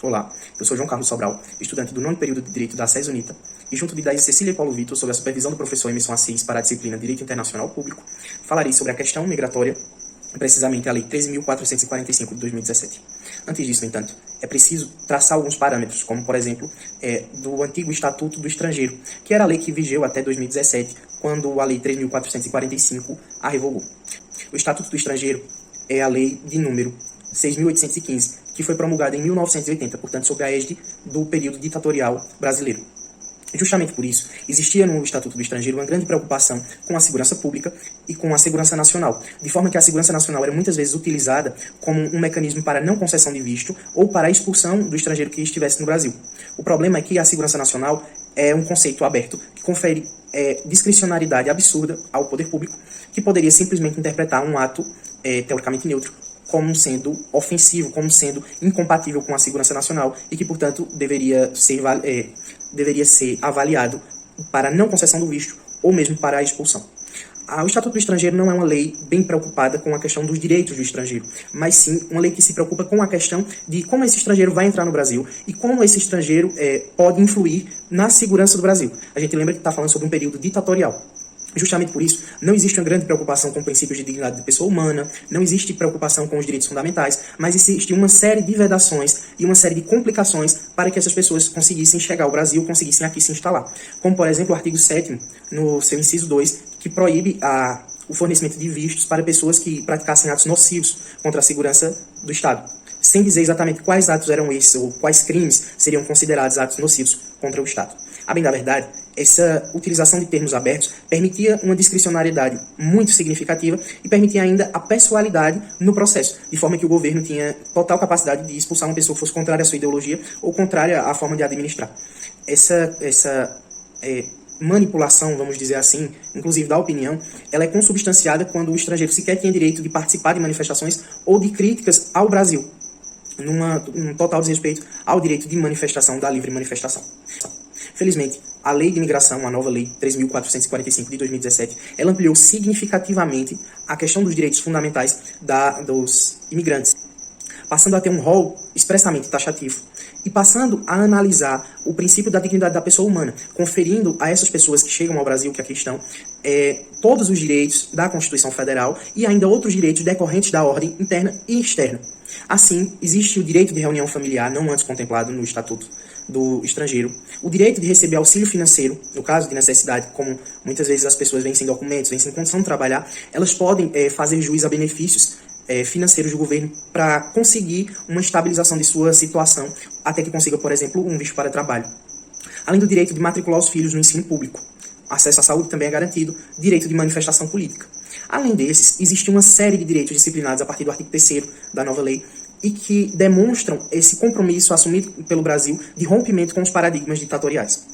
Olá, eu sou João Carlos Sobral, estudante do 9º período de Direito da SES Unita, e junto de Daí Cecília e Paulo Vitor, sob a supervisão do professor Emerson Assis para a disciplina Direito Internacional Público, falarei sobre a questão migratória, precisamente a Lei 13.445 de 2017. Antes disso, no entanto, é preciso traçar alguns parâmetros, como, por exemplo, do antigo Estatuto do Estrangeiro, que era a lei que vigeu até 2017, quando a Lei 3.445 a revogou. O Estatuto do Estrangeiro é a lei de número 6.815, que foi promulgada em 1980, portanto, sob a égide do período ditatorial brasileiro. Justamente por isso, existia no Estatuto do Estrangeiro uma grande preocupação com a segurança pública e com a segurança nacional, de forma que a segurança nacional era muitas vezes utilizada como um mecanismo para não concessão de visto ou para a expulsão do estrangeiro que estivesse no Brasil. O problema é que a segurança nacional é um conceito aberto que confere discricionariedade absurda ao poder público, que poderia simplesmente interpretar um ato teoricamente neutro como sendo ofensivo, como sendo incompatível com a segurança nacional e que, portanto, deveria ser avaliado para não concessão do visto ou mesmo para a expulsão. O Estatuto do Estrangeiro não é uma lei bem preocupada com a questão dos direitos do estrangeiro, mas sim uma lei que se preocupa com a questão de como esse estrangeiro vai entrar no Brasil e como esse estrangeiro pode influir na segurança do Brasil. A gente lembra que está falando sobre um período ditatorial. Justamente por isso, não existe uma grande preocupação com princípios de dignidade da pessoa humana, não existe preocupação com os direitos fundamentais, mas existe uma série de vedações e uma série de complicações para que essas pessoas conseguissem chegar ao Brasil, conseguissem aqui se instalar. Como, por exemplo, o artigo 7º, no seu inciso 2, que proíbe o fornecimento de vistos para pessoas que praticassem atos nocivos contra a segurança do Estado, sem dizer exatamente quais atos eram esses ou quais crimes seriam considerados atos nocivos contra o Estado. A bem da verdade, essa utilização de termos abertos permitia uma discricionariedade muito significativa e permitia ainda a pessoalidade no processo, de forma que o governo tinha total capacidade de expulsar uma pessoa que fosse contrária à sua ideologia ou contrária à forma de administrar. Essa manipulação, vamos dizer assim, inclusive da opinião, ela é consubstanciada quando o estrangeiro sequer tinha direito de participar de manifestações ou de críticas ao Brasil, num total desrespeito ao direito de manifestação, da livre manifestação. Felizmente, a Lei de Imigração, a nova Lei 3.445 de 2017, ela ampliou significativamente a questão dos direitos fundamentais dos imigrantes, passando a ter um rol expressamente taxativo e passando a analisar o princípio da dignidade da pessoa humana, conferindo a essas pessoas que chegam ao Brasil, que aqui estão, todos os direitos da Constituição Federal e ainda outros direitos decorrentes da ordem interna e externa. Assim, existe o direito de reunião familiar, não antes contemplado no Estatuto do Estrangeiro, o direito de receber auxílio financeiro, no caso de necessidade, como muitas vezes as pessoas vêm sem documentos, vêm sem condição de trabalhar, elas podem fazer jus a benefícios financeiros do governo para conseguir uma estabilização de sua situação, até que consiga, por exemplo, um visto para trabalho. Além do direito de matricular os filhos no ensino público. Acesso à saúde também é garantido, direito de manifestação política. Além desses, existe uma série de direitos disciplinados a partir do artigo 3º da nova lei e que demonstram esse compromisso assumido pelo Brasil de rompimento com os paradigmas ditatoriais.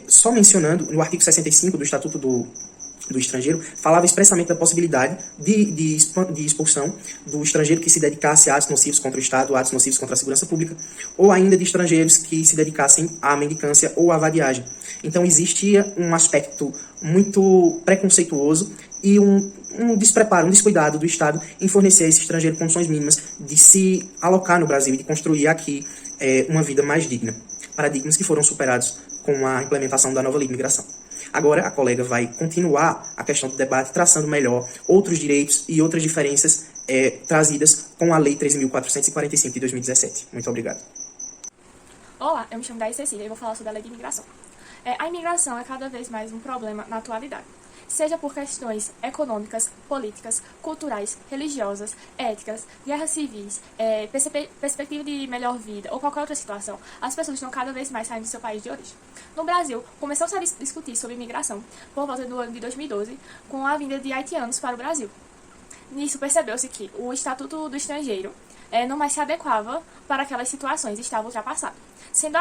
Só mencionando, no artigo 65 do Estatuto do Estrangeiro, falava expressamente da possibilidade de expulsão do estrangeiro que se dedicasse a atos nocivos contra o Estado, atos nocivos contra a segurança pública, ou ainda de estrangeiros que se dedicassem à mendicância ou à vadiagem. Então existia um aspecto muito preconceituoso e um despreparo, um descuidado do Estado em fornecer a esse estrangeiro condições mínimas de se alocar no Brasil e de construir aqui uma vida mais digna. Paradigmas que foram superados com a implementação da nova Lei de Imigração. Agora, a colega vai continuar a questão do debate, traçando melhor outros direitos e outras diferenças trazidas com a Lei 13.445 de 2017. Muito obrigado. Olá, eu me chamo Daí Cecília e vou falar sobre a Lei de Imigração. A imigração é cada vez mais um problema na atualidade, seja por questões econômicas, políticas, culturais, religiosas, éticas, guerras civis, perspectiva de melhor vida ou qualquer outra situação. As pessoas estão cada vez mais saindo do seu país de origem. No Brasil, começou-se a discutir sobre imigração por volta do ano de 2012, com a vinda de haitianos para o Brasil. Nisso, percebeu-se que o Estatuto do Estrangeiro não mais se adequava para aquelas situações, estava ultrapassado. Sendo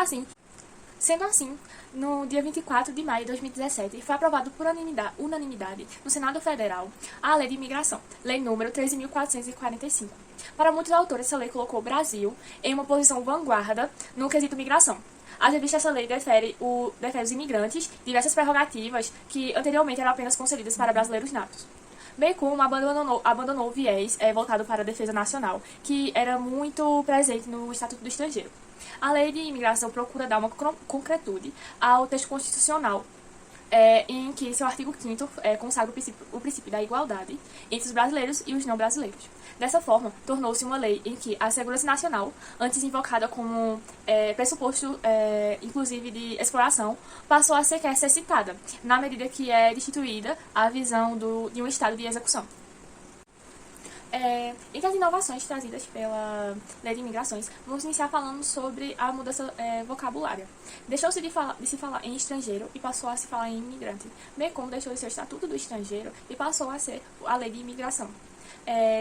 assim, no dia 24 de maio de 2017, foi aprovado por unanimidade no Senado Federal a Lei de Imigração, Lei número 13.445. Para muitos autores, essa lei colocou o Brasil em uma posição vanguarda no quesito migração. Haja vista, essa lei defere os imigrantes diversas prerrogativas que anteriormente eram apenas concedidas para brasileiros natos. bem como abandonou o viés voltado para a defesa nacional, que era muito presente no Estatuto do Estrangeiro. A Lei de Imigração procura dar uma concretude ao texto constitucional, em que seu artigo 5º consagra o princípio da igualdade entre os brasileiros e os não brasileiros. Dessa forma, tornou-se uma lei em que a segurança nacional, antes invocada como pressuposto, inclusive, de exploração, passou a sequer ser citada, na medida que é destituída a visão de um estado de execução. Entre as inovações trazidas pela Lei de Imigrações, vamos iniciar falando sobre a mudança vocabulária. Deixou-se de se falar em estrangeiro e passou a se falar em imigrante, bem como deixou de ser o Estatuto do Estrangeiro e passou a ser a Lei de Imigração.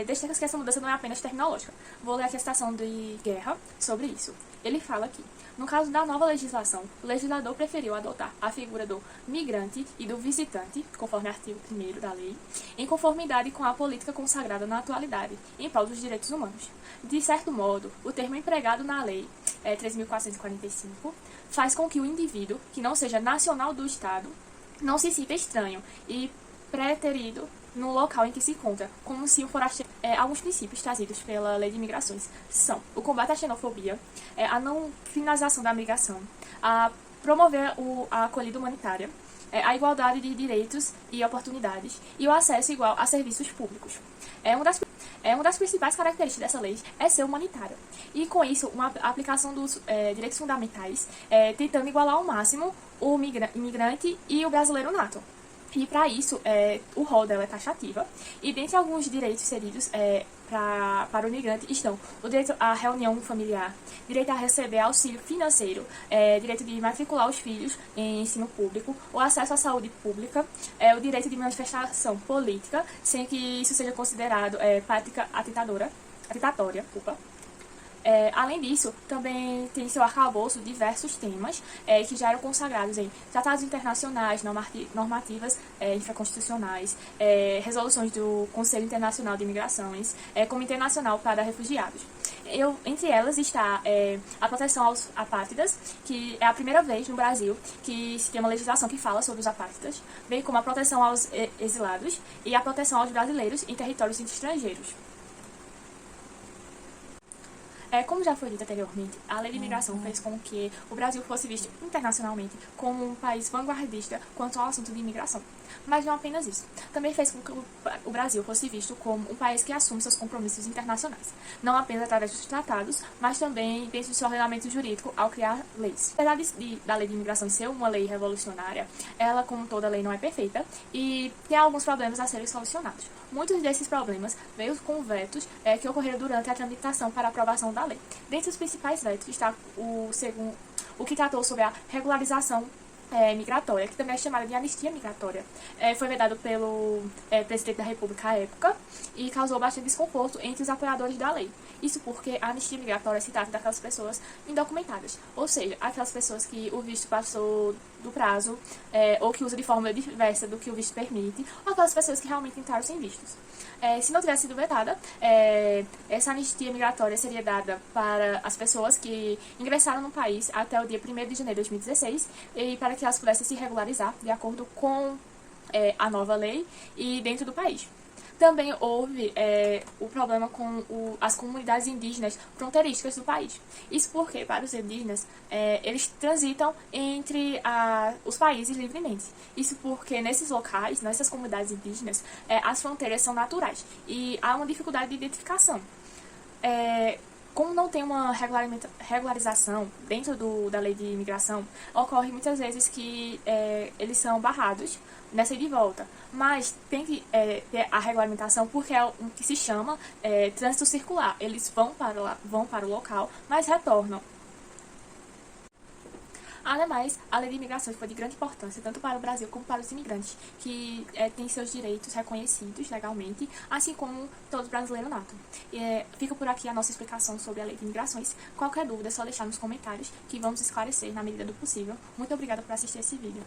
Destaca-se que essa mudança não é apenas terminológica. Vou ler aqui a citação de Guerra sobre isso. Ele fala aqui: no caso da nova legislação, o legislador preferiu adotar a figura do migrante e do visitante, conforme o artigo 1º da lei, em conformidade com a política consagrada na atualidade, em prol dos direitos humanos. De certo modo, o termo empregado na lei 3.445 faz com que o indivíduo, que não seja nacional do Estado, não se sinta estranho e preterido no local em que se encontra, como se o forasteiro. Alguns princípios trazidos pela Lei de Imigrações são o combate à xenofobia, a não criminalização da migração, a promover a acolhida humanitária, a igualdade de direitos e oportunidades e o acesso igual a serviços públicos. Uma das principais características dessa lei é ser humanitária. E, com isso, uma aplicação dos direitos fundamentais, tentando igualar ao máximo o imigrante e o brasileiro nato. E, para isso, o rol dela é taxativa. E, dentre alguns direitos inseridos para o imigrante estão o direito à reunião familiar, direito a receber auxílio financeiro, direito de matricular os filhos em ensino público, o acesso à saúde pública, o direito de manifestação política, sem que isso seja considerado prática atentatória. Além disso, também tem em seu arcabouço diversos temas que já eram consagrados em tratados internacionais, normativas infraconstitucionais, resoluções do Conselho Internacional de Imigrações, Comitê Nacional para Refugiados. Entre elas está a proteção aos apátridas, que é a primeira vez no Brasil que se tem uma legislação que fala sobre os apátridas, bem como a proteção aos exilados e a proteção aos brasileiros em territórios estrangeiros. Como já foi dito anteriormente, a Lei de Imigração fez com que o Brasil fosse visto internacionalmente como um país vanguardista quanto ao assunto de imigração. Mas não apenas isso. Também fez com que o Brasil fosse visto como um país que assume seus compromissos internacionais, não apenas através dos tratados, mas também dentro do seu ordenamento jurídico ao criar leis. Apesar da Lei de Imigração ser uma lei revolucionária, ela, como toda lei, não é perfeita e tem alguns problemas a serem solucionados. Muitos desses problemas veio com vetos que ocorreram durante a tramitação para aprovação da lei. Dentre os principais vetos está o que tratou sobre a regularização migratória, que também é chamada de anistia migratória. Foi vedado pelo presidente da República à época e causou bastante desconforto entre os apoiadores da lei. Isso porque a anistia migratória se trata daquelas pessoas indocumentadas, ou seja, aquelas pessoas que o visto passou do prazo, ou que usa de forma diversa do que o visto permite, ou aquelas pessoas que realmente entraram sem vistos. Se não tivesse sido vetada, essa anistia migratória seria dada para as pessoas que ingressaram no país até o dia 1º de janeiro de 2016 e para que elas pudessem se regularizar de acordo com a nova lei e dentro do país. Também houve o problema com as comunidades indígenas fronteiristas do país. Isso porque, para os indígenas, eles transitam entre os países livremente. Isso porque, nesses locais, nessas comunidades indígenas, as fronteiras são naturais e há uma dificuldade de identificação. Como não tem uma regularização dentro da lei de imigração, ocorre muitas vezes que eles são barrados nessa ida e volta. Mas tem que ter a regulamentação porque é o que se chama trânsito circular. Eles vão para o local, mas retornam. Ademais, a Lei de Imigrações foi de grande importância tanto para o Brasil como para os imigrantes, que têm seus direitos reconhecidos legalmente, assim como todo brasileiro nato. Fica por aqui a nossa explicação sobre a Lei de Imigrações. Qualquer dúvida é só deixar nos comentários, que vamos esclarecer na medida do possível. Muito obrigada por assistir esse vídeo.